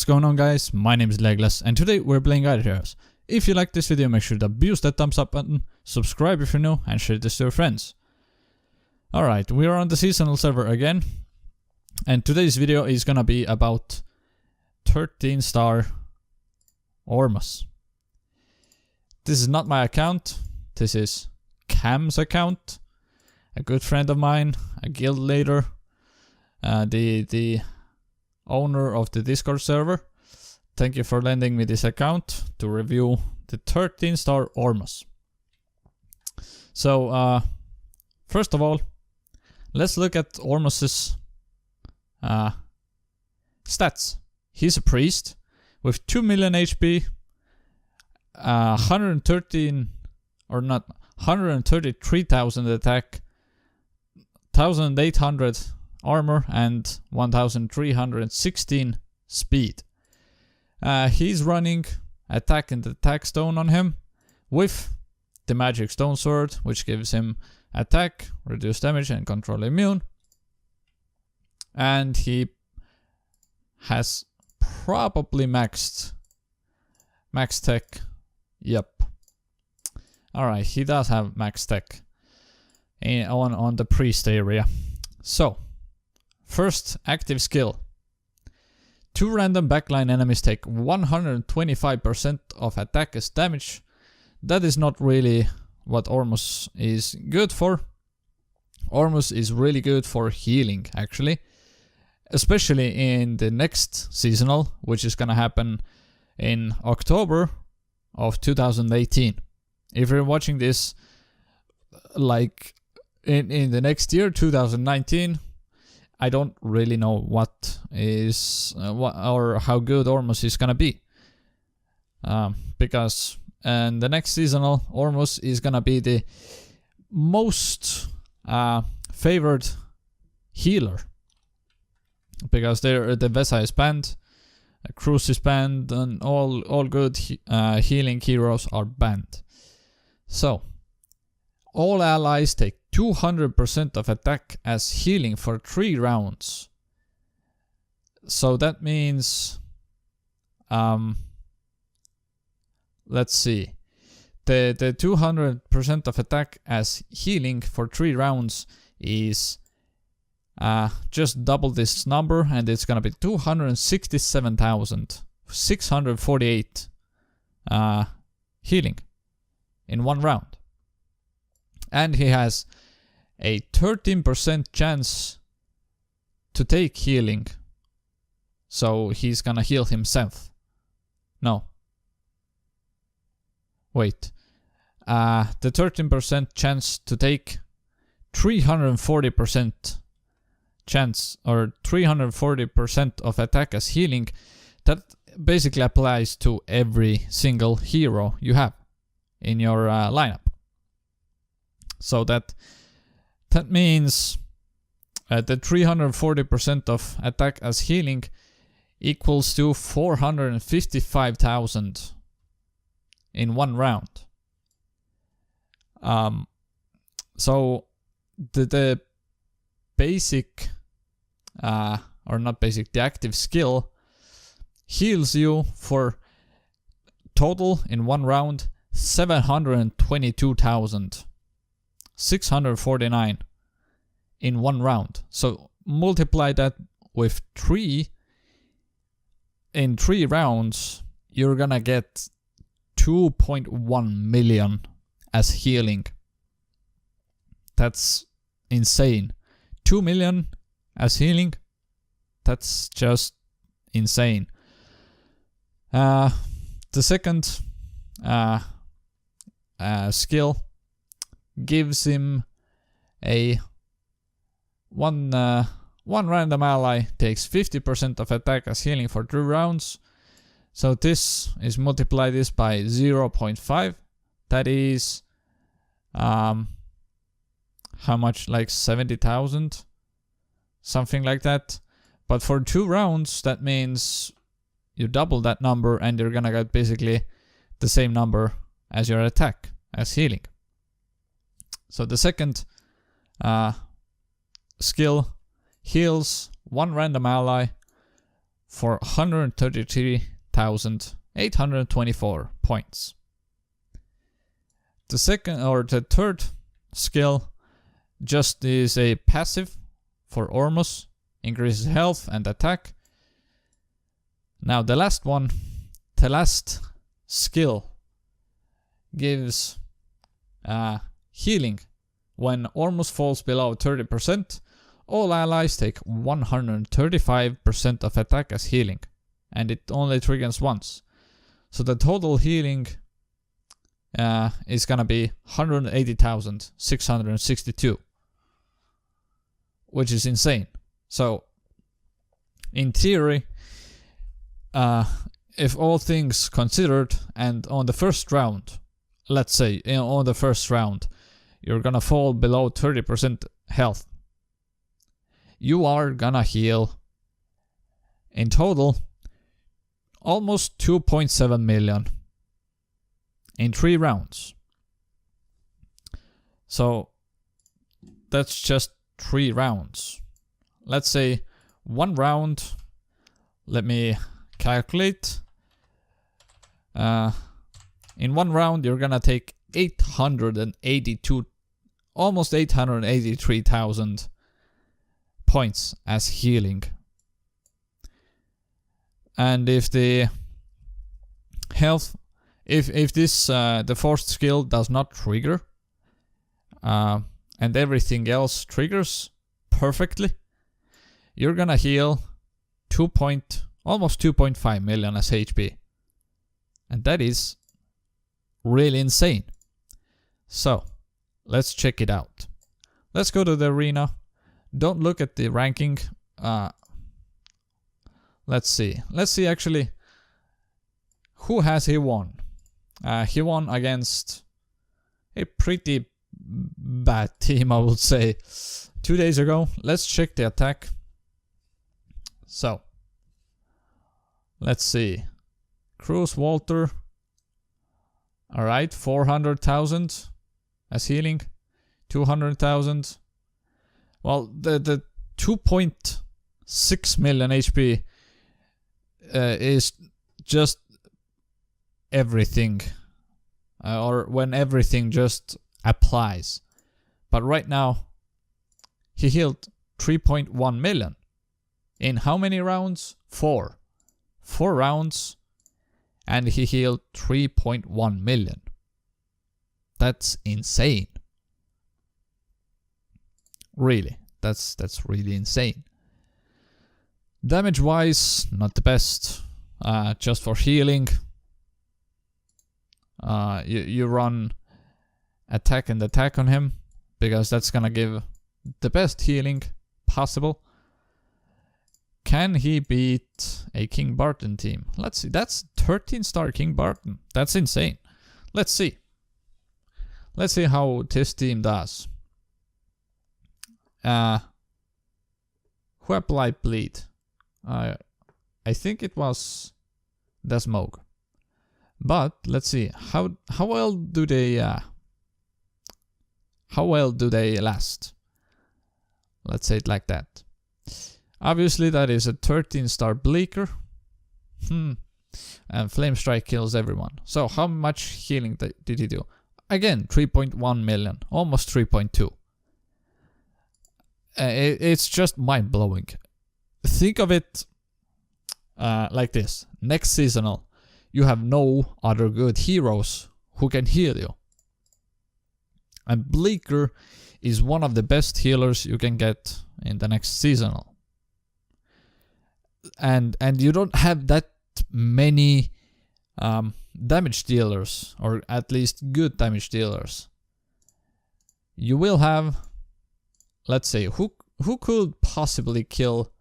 What's going on, guys? My name is Legless and today we're playing Guided Heroes. If you like this video, make sure to abuse that thumbs up button, subscribe if you're new, and share this to your friends. Alright, we are on the seasonal server again, and today's video is gonna be about 13-star Ormus. This is not my account, this is Cam's account, a good friend of mine, a guild leader, the owner of the Discord server. Thank you for lending me this account to review the 13-star Ormus. So, first of all, let's look at Ormus's stats. He's a priest with 2 million HP, 133,000 attack, 1,800 armor, and 1,316 speed. He's running attack and attack stone on him with the magic stone sword, which gives him attack, reduced damage, and control immune. And he has probably maxed tech. Yep. Alright, he does have max tech on the priest area. So, first active skill. 2 random backline enemies take 125% of attack as damage. That is not really what Ormus is good for. Ormus is really good for healing, actually. Especially in the next seasonal, which is gonna happen in October of 2018. If you're watching this like in the next year, 2019, I don't really know what is or how good Ormus is gonna be, because in the next seasonal, Ormus is gonna be the most favored healer, because the Vesa is banned, Cruz is banned, and all good healing heroes are banned. So all allies take 200% of attack as healing for 3 rounds. So that means, let's see, the 200% of attack as healing for 3 rounds is just double this number, and it's gonna be 267,648 healing in 1 round. And he has a 13% chance to take healing. So he's gonna heal himself. No. Wait. The 13% chance to take 340% chance, or 340% of attack as healing. That basically applies to every single hero you have in your lineup. So that means the 340% of attack as healing equals to 455,000 in 1 round. So the basic, or not basic, the active skill heals you for total in 1 round 722,649 in 1 round. So multiply that with 3. In 3 rounds, you're gonna get 2.1 million as healing. That's insane. 2 million as healing? That's just insane. The second skill gives him a one random ally takes 50% of attack as healing for 3 rounds. So this is multiply this by 0.5. That is how much, like 70,000, something like that. But for 2 rounds, that means you double that number, and you're gonna get basically the same number as your attack as healing. So the second skill heals 1 random ally for 133,824 points. The third skill just is a passive for Ormus, increases health and attack. Now the last skill gives healing. When Ormus falls below 30%, all allies take 135% of attack as healing, and it only triggers once. So the total healing is gonna be 180,662, which is insane. So in theory, if all things considered, and on the first round, let's say on the first round, you're gonna fall below 30% health, you are gonna heal in total almost 2.7 million in 3 rounds. So that's just 3 rounds. Let's say 1 round, let me calculate. In 1 round you're gonna take 882, almost 883,000 points as healing. And if the health, if this the fourth skill does not trigger, and everything else triggers perfectly, you're gonna heal almost 2.5 million as HP. And that is really insane. So let's check it out. Let's go to the arena. Don't look at the ranking. Let's see actually who has he won. He won against a pretty bad team, I would say, 2 days ago. Let's check the attack. So let's see. Cruz Walter. Alright, 400,000 as healing. 200,000. Well, the 2.6 million HP is just everything. Or when everything just applies. But right now, he healed 3.1 million. In how many rounds? 4. 4 rounds. And he healed 3.1 million. That's insane. Really, that's really insane. Damage wise, not the best. Just for healing, you run attack and attack on him, because that's gonna give the best healing possible. Can he beat a King Barton team? Let's see. That's 13-star King Barton. That's insane. Let's see. Let's see how this team does. Who applied bleed? I think it was Desmog. But let's see how well do they last? Let's say it like that. Obviously that is a 13-star Bleaker. And Flame Strike kills everyone. So how much healing did he do? Again, 3.1 million, almost 3.2. It's just mind-blowing. Think of it like this. Next seasonal, you have no other good heroes who can heal you. And Bleaker is one of the best healers you can get in the next seasonal. And you don't have that many damage dealers, or at least good damage dealers. You will have, let's say, who could possibly kill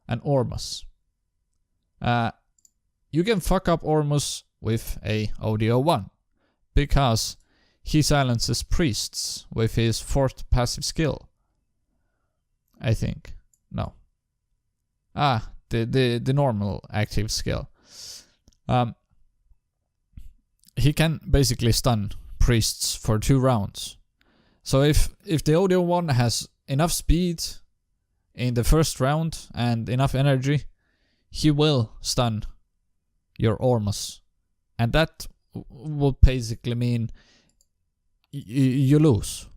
an Ormus? You can fuck up Ormus with a ODO1, because he silences priests with his 4th passive skill. I think. No. The normal active skill. He can basically stun priests for 2 rounds. So if the ODO1 has enough speed in the first round and enough energy, he will stun your Ormus. And that will basically mean you lose.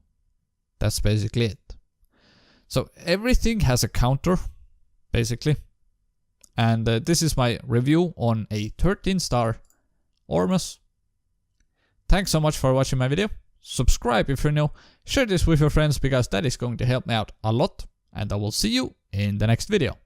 That's basically it. So everything has a counter, basically. And this is my review on a 13-star Ormus. Thanks so much for watching my video. Subscribe if you're new. Share this with your friends because that is going to help me out a lot. And I will see you in the next video.